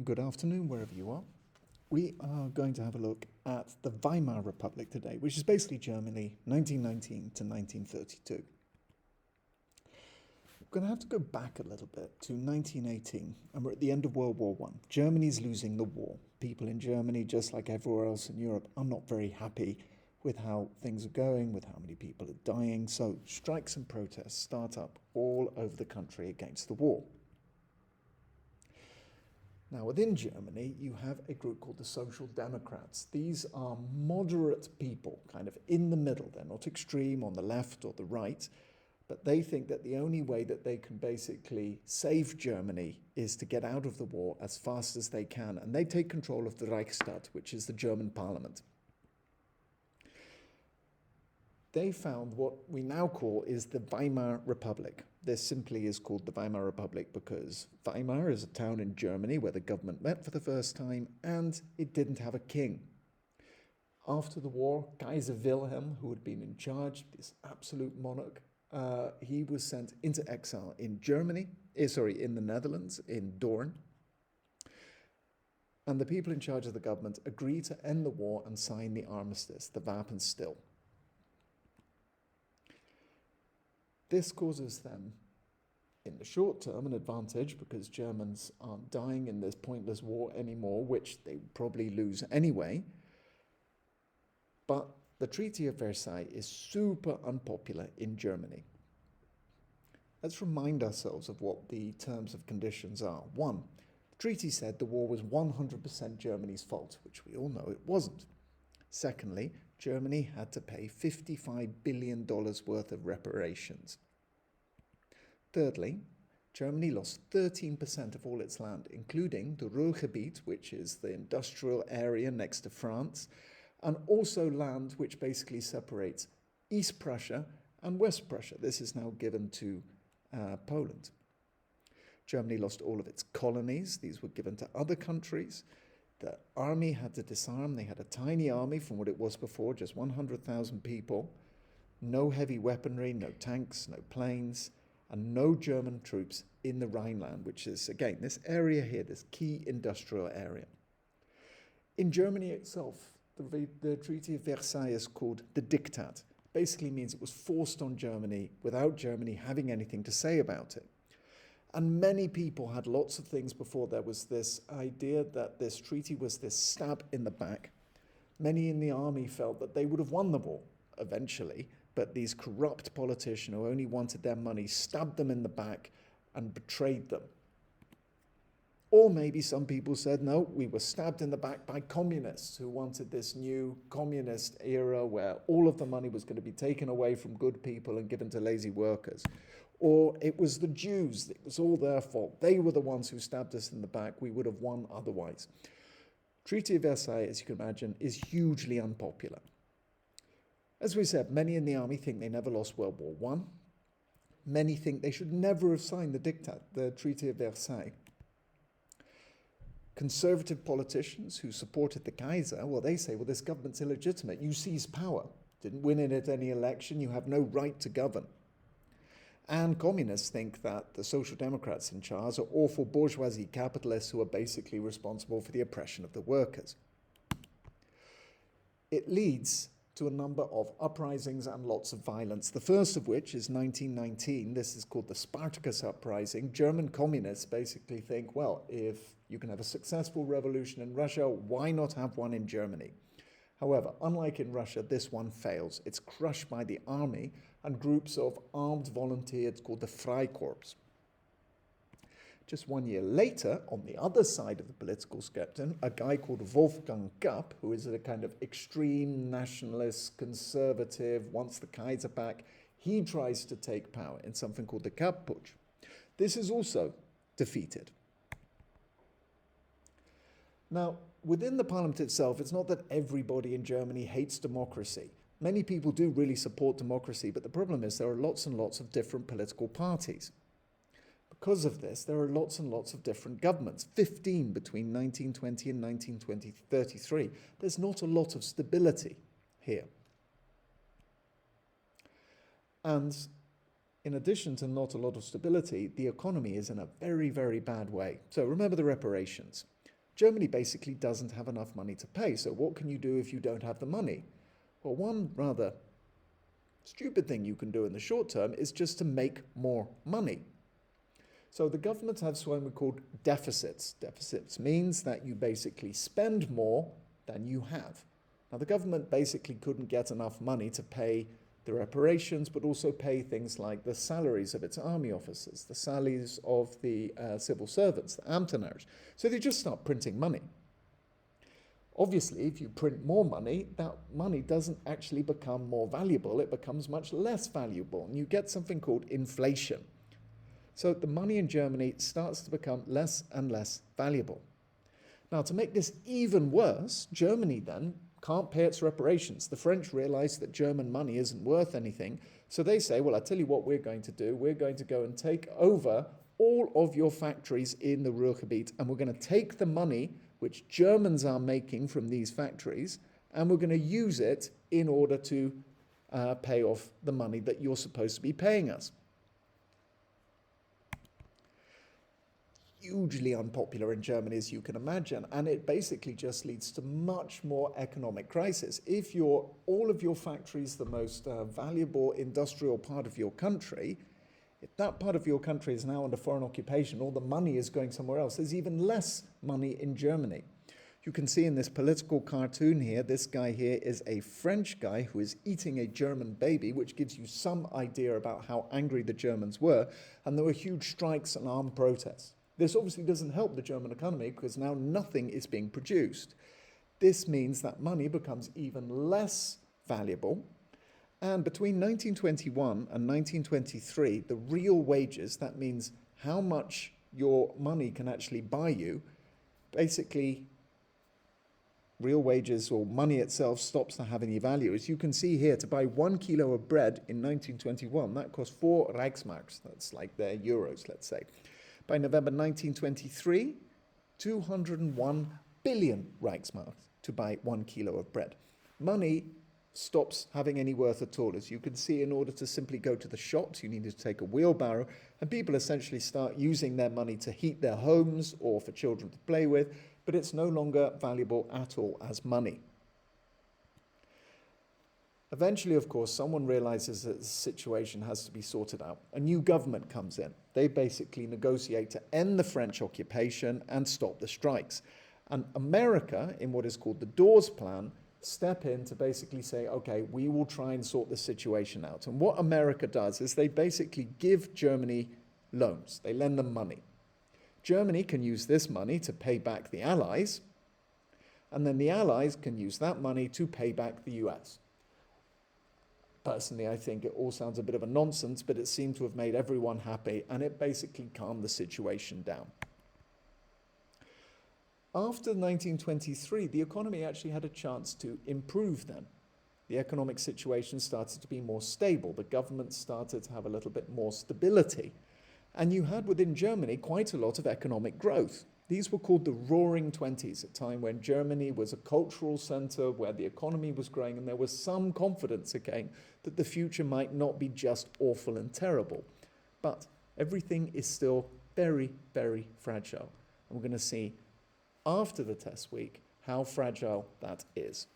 good afternoon, wherever you are. We are going to have a look at the Weimar Republic today, which is basically Germany, 1919 to 1932. We're going to have to go back a little bit to 1918, and we're at the end of World War I. Germany's losing the war. People in Germany, just like everywhere else in Europe, are not very happy with how things are going, with how many people are dying. So strikes and protests start up all over the country against the war. Now, within Germany, you have a group called the Social Democrats. These are moderate people, kind of in the middle. They're not extreme on the left or the right, but they think that the only way that they can basically save Germany is to get out of the war as fast as they can. And they take control of the Reichstag, which is the German parliament. They found what we now call is the Weimar Republic. This simply is called the Weimar Republic because Weimar is a town in Germany where the government met for the first time and it didn't have a king. After the war, Kaiser Wilhelm, who had been in charge, this absolute monarch, he was sent into exile in in the Netherlands, in Doorn. And the people in charge of the government agreed to end the war and sign the armistice, the Wapenstillstand. This causes them, in the short term, an advantage because Germans aren't dying in this pointless war anymore, which they would probably lose anyway. But the Treaty of Versailles is super unpopular in Germany. Let's remind ourselves of what the terms of conditions are. One, the treaty said the war was 100% Germany's fault, which we all know it wasn't. Secondly, Germany had to pay $55 billion worth of reparations. Thirdly, Germany lost 13% of all its land, including the Ruhrgebiet, which is the industrial area next to France, and also land which basically separates East Prussia and West Prussia. This is now given to Poland. Germany lost all of its colonies. These were given to other countries. The army had to disarm. They had a tiny army from what it was before, just 100,000 people. No heavy weaponry, no tanks, no planes, and no German troops in the Rhineland, which is, again, this area here, this key industrial area. In Germany itself, the Treaty of Versailles is called the Diktat. Basically means it was forced on Germany without Germany having anything to say about it. And many people had lots of things before. There was this idea that this treaty was this stab in the back. Many in the army felt that they would have won the war eventually, but these corrupt politicians who only wanted their money stabbed them in the back and betrayed them. Or maybe some people said, no, we were stabbed in the back by communists who wanted this new communist era where all of the money was going to be taken away from good people and given to lazy workers. Or it was the Jews, it was all their fault. They were the ones who stabbed us in the back. We would have won otherwise. Treaty of Versailles, as you can imagine, is hugely unpopular. As we said, many in the army think they never lost World War I. Many think they should never have signed the Diktat, the Treaty of Versailles. Conservative politicians who supported the Kaiser, well, they say, well, this government's illegitimate. You seized power. Didn't win it at any election. You have no right to govern. And communists think that the Social Democrats in charge are awful bourgeoisie capitalists who are basically responsible for the oppression of the workers. It leads to a number of uprisings and lots of violence. The first of which is 1919. This is called the Spartacus Uprising. German communists basically think, well, if you can have a successful revolution in Russia, why not have one in Germany? However, unlike in Russia, this one fails. It's crushed by the army and groups of armed volunteers called the Freikorps. Just 1 year later, on the other side of the political spectrum, a guy called Wolfgang Kapp, who is a kind of extreme nationalist, conservative, wants the Kaiser back, he tries to take power in something called the Kapp Putsch. This is also defeated. Now, within the parliament itself, it's not that everybody in Germany hates democracy. Many people do really support democracy, but the problem is there are lots and lots of different political parties. Because of this, there are lots and lots of different governments, 15 between 1920 and 1933. There's not a lot of stability here. And in addition to not a lot of stability, the economy is in a very, very bad way. So remember the reparations. Germany basically doesn't have enough money to pay. So what can you do if you don't have the money? Well, one rather stupid thing you can do in the short term is just to make more money. So the government has what we call deficits. Deficits means that you basically spend more than you have. Now the government basically couldn't get enough money to pay the reparations, but also pay things like the salaries of its army officers, the salaries of the civil servants, the Ambtenars. So they just start printing money. Obviously, if you print more money, that money doesn't actually become more valuable, it becomes much less valuable, and you get something called inflation. So the money in Germany starts to become less and less valuable. Now, to make this even worse, Germany then can't pay its reparations. The French realize that German money isn't worth anything, so they say, well, I'll tell you what we're going to do. We're going to go and take over all of your factories in the Ruhrgebiet, and we're going to take the money which Germans are making from these factories, and we're going to use it in order to pay off the money that you're supposed to be paying us. Hugely unpopular in Germany, as you can imagine, and it basically just leads to much more economic crisis. If all of your factories, the most valuable industrial part of your country, if that part of your country is now under foreign occupation, all the money is going somewhere else. There's even less money in Germany. You can see in this political cartoon here, this guy here is a French guy who is eating a German baby, which gives you some idea about how angry the Germans were, and there were huge strikes and armed protests. This obviously doesn't help the German economy because now nothing is being produced. This means that money becomes even less valuable. And between 1921 and 1923, the real wages, that means how much your money can actually buy you, basically real wages or money itself stops to have any value. As you can see here, to buy 1 kilo of bread in 1921, that cost 4 Reichsmarks. That's like their euros, let's say. By November 1923, 201 billion Reichsmarks to buy 1 kilo of bread. Money stops having any worth at all. As you can see, in order to simply go to the shops, you needed to take a wheelbarrow, and people essentially start using their money to heat their homes or for children to play with, but it's no longer valuable at all as money. Eventually, of course, someone realizes that the situation has to be sorted out. A new government comes in. They basically negotiate to end the French occupation and stop the strikes. And America, in what is called the Dawes Plan, step in to basically say, okay, we will try and sort the situation out. And what America does is they basically give Germany loans. They lend them money. Germany can use this money to pay back the Allies, and then the Allies can use that money to pay back the US. Personally, I think it all sounds a bit of a nonsense, but it seemed to have made everyone happy, and it basically calmed the situation down. After 1923, the economy actually had a chance to improve then. The economic situation started to be more stable. The government started to have a little bit more stability. And you had within Germany quite a lot of economic growth. These were called the Roaring Twenties, a time when Germany was a cultural center, where the economy was growing, and there was some confidence again that the future might not be just awful and terrible. But everything is still very, very fragile. And we're going to see after the test week how fragile that is.